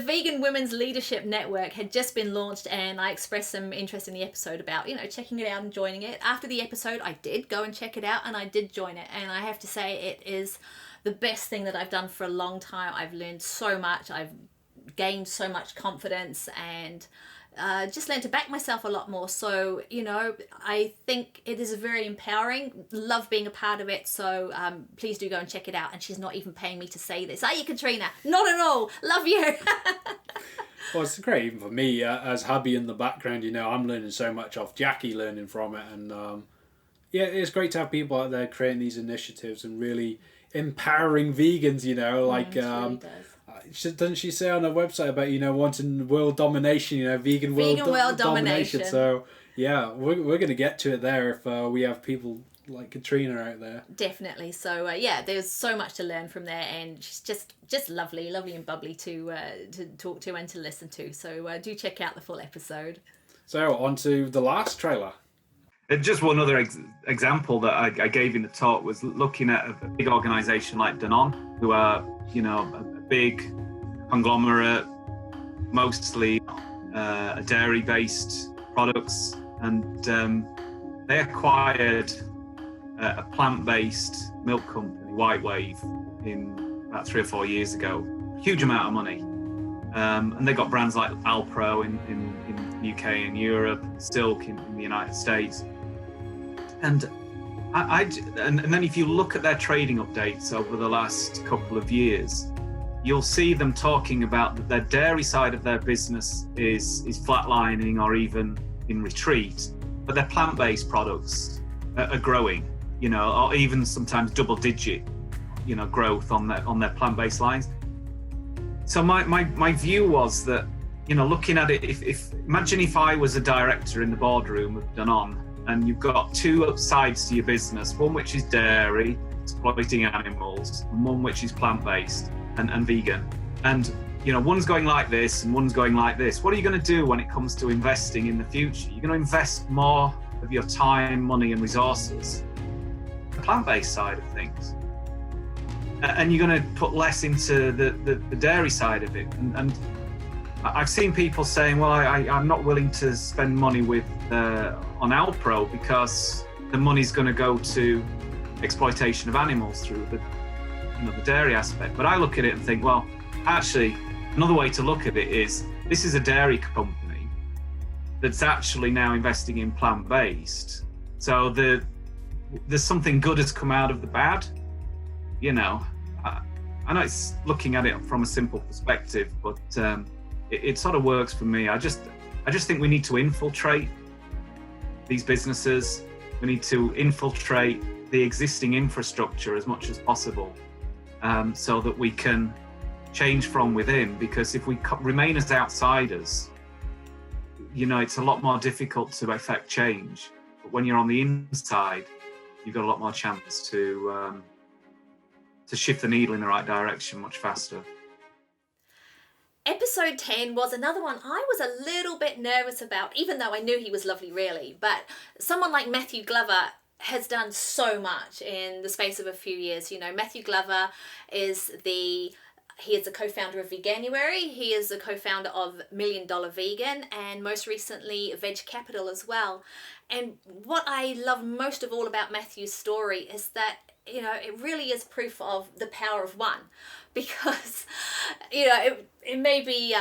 Vegan Women's Leadership Network had just been launched, and I expressed some interest in the episode about, checking it out and joining it. After the episode, I did go and check it out, and I did join it. And I have to say, it is the best thing that I've done for a long time. I've learned so much. I've gained so much confidence, and just learned to back myself a lot more. So, I think it is very empowering. Love being a part of it. So please do go and check it out. And she's not even paying me to say this. Are you, Katrina? Not at all. Love you.
Well, it's great even for me as hubby in the background. I'm learning so much off Jackie, learning from it. And it's great to have people out there creating these initiatives and really empowering vegans,
Really does.
Doesn't she say on her website about wanting world domination, vegan world domination? So we're gonna get to it there if we have people like Katrina out there.
Definitely. So there's so much to learn from there, and she's just lovely and bubbly to talk to and to listen to. So do check out the full episode. So
on to the last trailer.
Just one other example that I gave in the talk was looking at a big organisation like Danone, who are a big conglomerate, mostly dairy-based products, and they acquired a plant-based milk company, White Wave, in about 3 or 4 years ago. Huge amount of money, and they got brands like Alpro in the UK and Europe, Silk in the United States, and and then if you look at their trading updates over the last couple of years, you'll see them talking about that their dairy side of their business is flatlining or even in retreat, but their plant-based products are growing, or even sometimes double-digit, growth on their plant-based lines. So my view was that, looking at it, if imagine if I was a director in the boardroom of Danone, and you've got two sides to your business, one which is dairy, exploiting animals, and one which is plant-based and vegan. And, one's going like this and one's going like this. What are you going to do when it comes to investing in the future? You're going to invest more of your time, money, and resources in the plant-based side of things. And you're going to put less into the dairy side of it. And I've seen people saying, well, I'm not willing to spend money on Alpro because the money's going to go to exploitation of animals through the dairy aspect. But I look at it and think, well, actually, another way to look at it is this is a dairy company that's actually now investing in plant-based. So there's something good has come out of the bad. I know it's looking at it from a simple perspective, but it sort of works for me. I just think we need to infiltrate these businesses. We need to infiltrate the existing infrastructure as much as possible, so that we can change from within. Because if we remain as outsiders, it's a lot more difficult to affect change. But when you're on the inside, you've got a lot more chance to shift the needle in the right direction much faster.
Episode 10 was another one I was a little bit nervous about, even though I knew he was lovely, really. But someone like Matthew Glover has done so much in the space of a few years. Matthew Glover he is the co-founder of Veganuary. He is the co-founder of $1 Million Vegan, and most recently Veg Capital as well. And what I love most of all about Matthew's story is that, it really is proof of the power of one. Because, it may be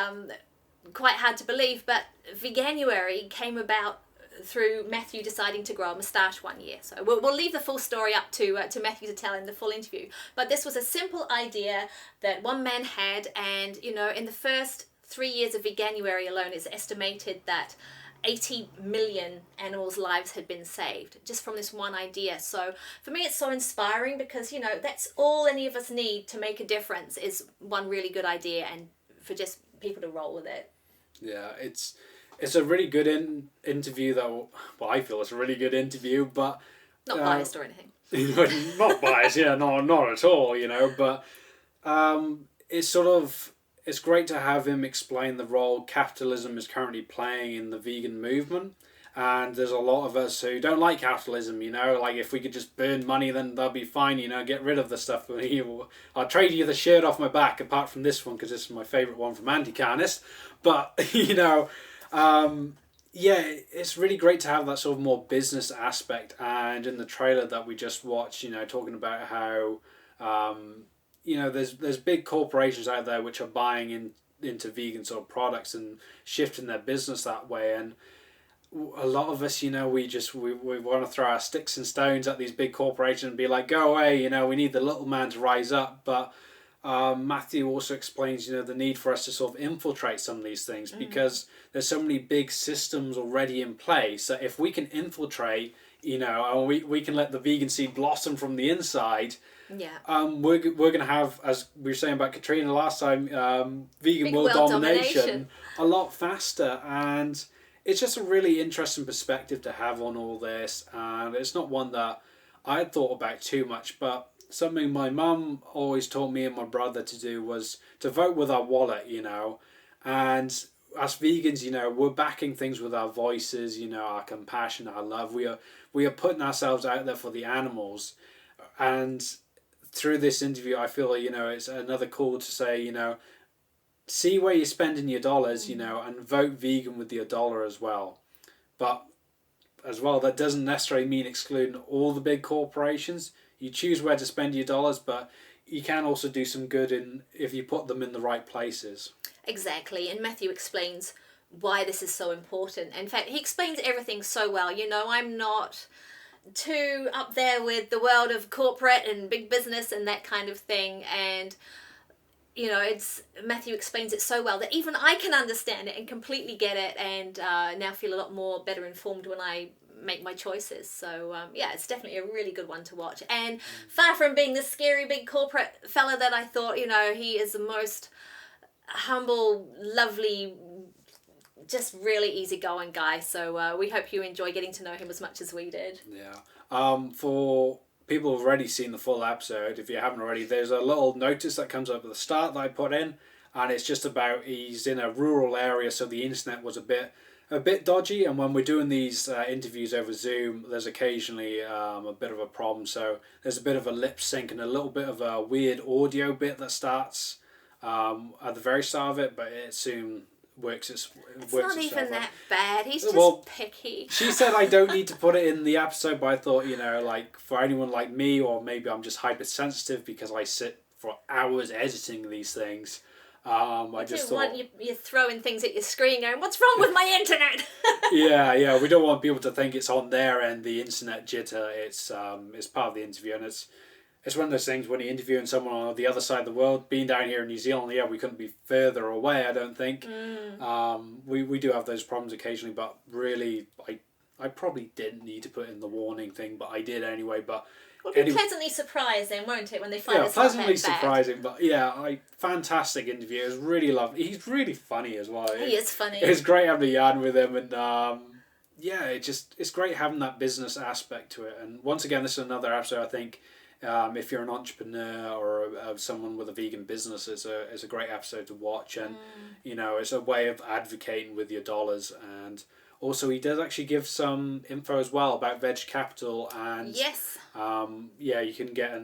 quite hard to believe, but Veganuary came about through Matthew deciding to grow a moustache one year. So we'll leave the full story up to Matthew to tell in the full interview. But this was a simple idea that one man had, and in the first 3 years of Veganuary alone, it's estimated that 80 million animals' lives had been saved just from this one idea. So for me, it's so inspiring because that's all any of us need to make a difference is one really good idea, and for just people to roll with it.
Yeah, it's a really good interview though. Well, I feel it's a really good interview, but
not biased or anything.
Not biased, yeah, not at all. But it's great to have him explain the role capitalism is currently playing in the vegan movement. And there's a lot of us who don't like capitalism, like if we could just burn money, then that'll be fine, get rid of the stuff. I'll trade you the shirt off my back, apart from this one, because this is my favourite one from Anti-Carnist. But, it's really great to have that sort of more business aspect. And in the trailer that we just watched, talking about how, there's big corporations out there which are buying into vegan sort of products and shifting their business that way. And a lot of us, we want to throw our sticks and stones at these big corporations and be like, go away, we need the little man to rise up. But Matthew also explains, the need for us to sort of infiltrate some of these things because there's so many big systems already in place that if we can infiltrate, and we can let the vegan seed blossom from the inside.
Yeah.
We're going to have, as we were saying about Katrina last time, vegan world domination a lot faster. And it's just a really interesting perspective to have on all this, and it's not one that I had thought about too much, but something my mum always taught me and my brother to do was to vote with our wallet, and as vegans, we're backing things with our voices, our compassion, our love. We are putting ourselves out there for the animals, and through this interview, I feel it's another call to say, see where you're spending your dollars, and vote vegan with your dollar as well. But as well, that doesn't necessarily mean excluding all the big corporations. You choose where to spend your dollars, but you can also do some good if you put them in the right places.
Exactly, and Matthew explains why this is so important. In fact, he explains everything so well. I'm not too up there with the world of corporate and big business and that kind of thing, and Matthew explains it so well that even I can understand it and completely get it, and now feel a lot more better informed when I make my choices. So it's definitely a really good one to watch. And far from being the scary big corporate fella that I thought, he is the most humble, lovely, just really easygoing guy. So we hope you enjoy getting to know him as much as we did.
Yeah. For people who've already seen the full episode, if you haven't already, there's a little notice that comes up at the start that I put in, and it's just about he's in a rural area, so the internet was a bit dodgy, and when we're doing these interviews over Zoom, there's occasionally a bit of a problem. So there's a bit of a lip sync and a little bit of a weird audio bit that starts at the very start of it, but it soon works
it's not even that bad. He's just picky.
She said I don't need to put it in the episode, but I thought, like for anyone like me, or maybe I'm just hypersensitive because I sit for hours editing these things. I just thought
you're throwing things at your screen going, what's wrong with my internet?
yeah, we don't want people to think it's on their end, the internet jitter. It's part of the interview, and it's one of those things when you're interviewing someone on the other side of the world. Being down here in New Zealand, we couldn't be further away, I don't think. We do have those problems occasionally, but really, I probably didn't need to put in the warning thing, but I did anyway. But
we'll be pleasantly surprised then, won't it, when they find us
pleasantly surprising, but fantastic interview. It was really lovely. He's really funny as well.
He is funny.
It's great having a yarn with him, and it's great having that business aspect to it. And once again, this is another episode, I think. If you're an entrepreneur or someone with a vegan business, it's a great episode to watch, and it's a way of advocating with your dollars. And also, he does actually give some info as well about Veg Capital, and
yes,
you can get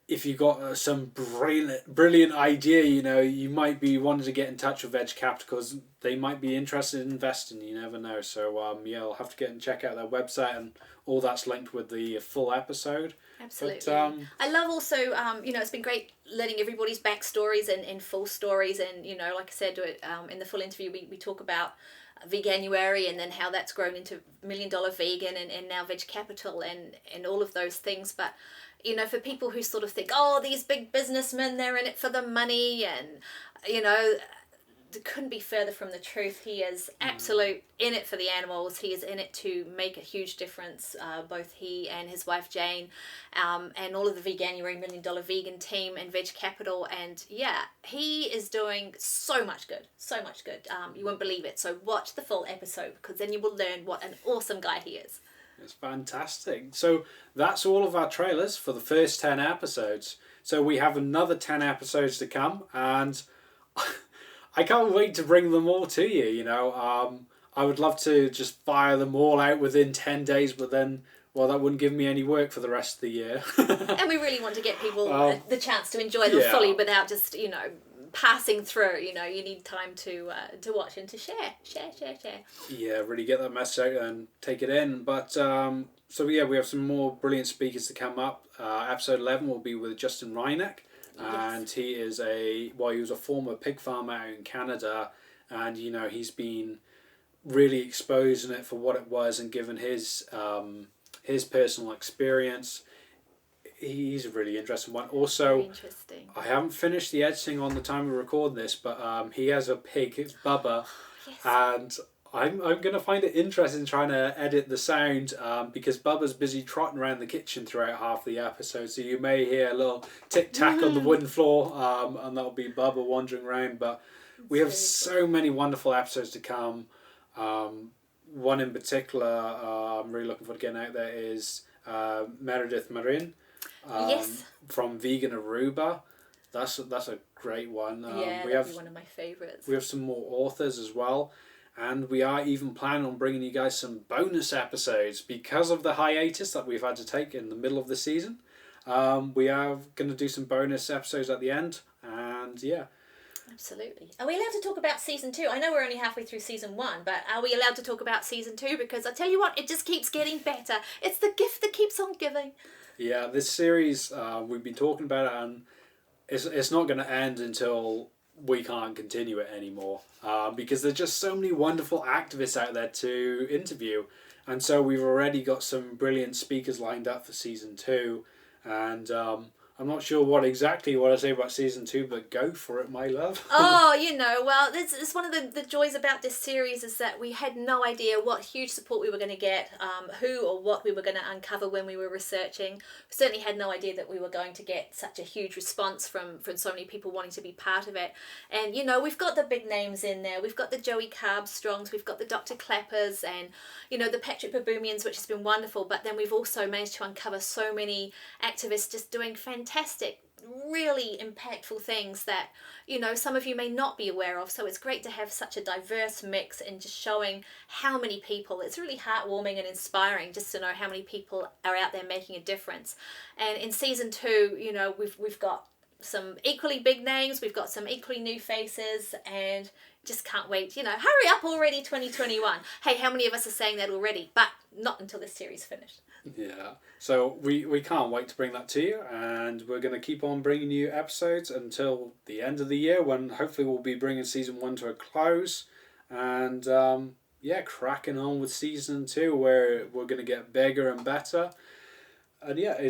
if you got some brilliant idea, you might be wanting to get in touch with Veg Capital because they might be interested in investing. You never know. So I'll have to get and check out their website, and all that's linked with the full episode.
Absolutely. But, I love also, it's been great learning everybody's backstories and full stories, and like I said, in the full interview we talk about Veganuary, and then how that's grown into $1 Million Vegan and now Veg Capital and all of those things. But, you know, for people who sort of think, oh, these big businessmen, they're in it for the money, and, you know, it couldn't be further from the truth. He is absolute in it for the animals. He is in it to make a huge difference. Both he and his wife Jane, and all of the Veganuary $1 Million Vegan team and Veg Capital, and yeah, he is doing so much good, so much good. You won't believe it. So watch the full episode, because then you will learn what an awesome guy he is.
It's fantastic. So that's all of our trailers for the first 10 episodes. So we have another 10 episodes to come, and I can't wait to bring them all to you, you know. I would love to just fire them all out within 10 days, but then, well, that wouldn't give me any work for the rest of the year.
And we really want to get people the chance to enjoy them fully without just, you know, passing through. You know, you need time to watch and to share.
Yeah, really get that message out and take it in. But, so yeah, we have some more brilliant speakers to come up. Episode 11 will be with Justin Reinach. And he is he was a former pig farmer out in Canada, and you know, he's been really exposing it for what it was and given his personal experience. He's a really interesting one. Also,
interesting.
I haven't finished the editing on the time we record this, but he has a pig, it's Bubba, and I'm going to find it interesting trying to edit the sound, because Bubba's busy trotting around the kitchen throughout half the episode, so you may hear a little tic-tac on the wooden floor, and that'll be Bubba wandering around. But we have so many wonderful episodes to come. One in particular I'm really looking forward to getting out there is Meredith Marin from Vegan Aruba. That's a great one.
We have one of my favourites.
We have some more authors as well. And we are even planning on bringing you guys some bonus episodes because of the hiatus that we've had to take in the middle of the season. We are going to do some bonus episodes at the end, and yeah.
Absolutely. Are we allowed to talk about season 2? I know we're only halfway through season 1, but are we allowed to talk about season 2? Because I tell you what, it just keeps getting better. It's the gift that keeps on giving.
Yeah, this series, we've been talking about it, and it's not going to end until we can't continue it anymore, because there's just so many wonderful activists out there to interview, and so we've already got some brilliant speakers lined up for season 2, and I'm not sure what I say about season 2, but go for it, my love.
Oh, you know, well, it's one of the joys about this series is that we had no idea what huge support we were going to get, who or what we were going to uncover when we were researching. We certainly had no idea that we were going to get such a huge response from so many people wanting to be part of it. And, you know, we've got the big names in there. We've got the Joey Carbstrongs, we've got the Dr. Klapers, and, you know, the Patrik Baboumians, which has been wonderful. But then we've also managed to uncover so many activists just doing fantastic, really impactful things that, you know, some of you may not be aware of. So it's great to have such a diverse mix and just showing how many people. It's really heartwarming and inspiring just to know how many people are out there making a difference. And in season 2, you know, we've got some equally big names, we've got some equally new faces, and just can't wait. You know, hurry up already, 2021. Hey, how many of us are saying that already? But not until this series finished.
Yeah, so we can't wait to bring that to you, and we're going to keep on bringing you episodes until the end of the year, when hopefully we'll be bringing season 1 to a close, and cracking on with season 2, where we're going to get bigger and better. And yeah,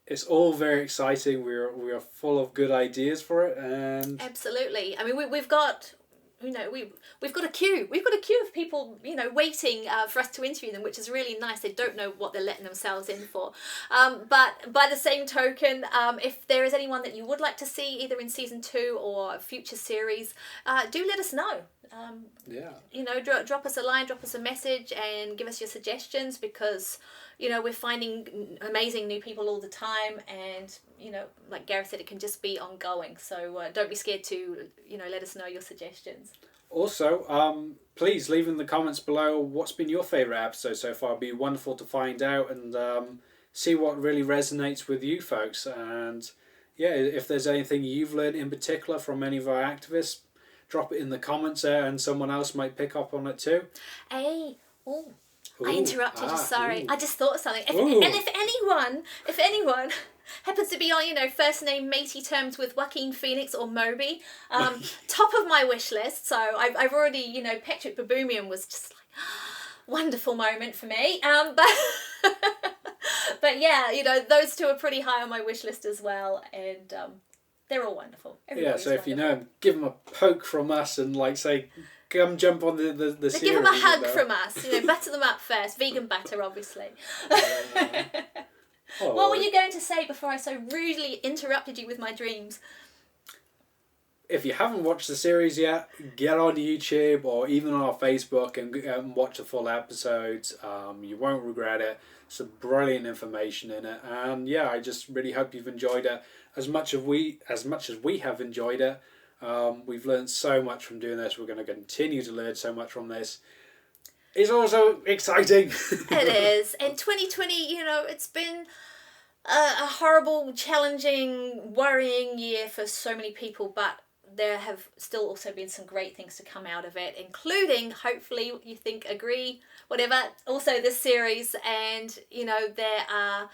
it's all very exciting. We are full of good ideas for it, and
absolutely. I mean, we've got, you know, we've got a queue. We've got a queue of people, you know, waiting for us to interview them, which is really nice. They don't know what they're letting themselves in for. But by the same token, if there is anyone that you would like to see either in season 2 or a future series, do let us know. You know, drop us a line, drop us a message, and give us your suggestions, because, you know, we're finding amazing new people all the time, and, you know, like Gareth said, it can just be ongoing. So don't be scared to, you know, let us know your suggestions.
Also, please leave in the comments below what's been your favourite episode so far. It'd be wonderful to find out and see what really resonates with you folks. And yeah, if there's anything you've learned in particular from any of our activists, drop it in the comments there, and someone else might pick up on it too.
Hey, I interrupted you, sorry. I just thought of something. If anyone happens to be on, first name matey terms with Joaquin Phoenix or Moby. Top of my wish list. So I've already, Patrik Baboumian was just like, wonderful moment for me. But yeah, those two are pretty high on my wish list as well. And they're all wonderful. Everybody's
so if you know him, give him a poke from us and say, come jump on the series.
Give them a hug from us. Butter them up first. Vegan butter, obviously. What were you going to say before I so rudely interrupted you with my dreams?
If you haven't watched the series yet, get on YouTube or even on our Facebook and watch the full episodes. You won't regret it. Some brilliant information in it. And yeah, I just really hope you've enjoyed it as much as we have enjoyed it. We've learned so much from doing this. We're going to continue to learn so much from this. It's also exciting.
It is. And 2020, it's been a horrible, challenging, worrying year for so many people, but there have still also been some great things to come out of it, including, hopefully, you think, agree, whatever, also this series. And, there are,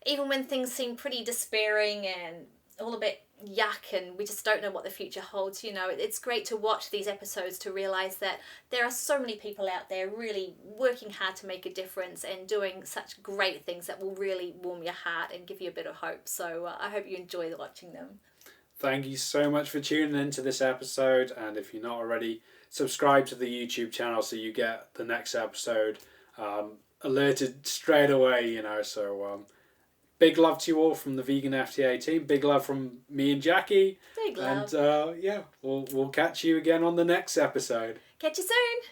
even when things seem pretty despairing and all a bit yuck and we just don't know what the future holds, it's great to watch these episodes to realise that there are so many people out there really working hard to make a difference and doing such great things that will really warm your heart and give you a bit of hope. So I hope you enjoy watching them.
Thank you so much for tuning into this episode, and if you're not already, subscribe to the YouTube channel so you get the next episode alerted straight away, so big love to you all from the Vegan FTA team. Big love from me and Jackie.
Big love.
And we'll catch you again on the next episode.
Catch you soon.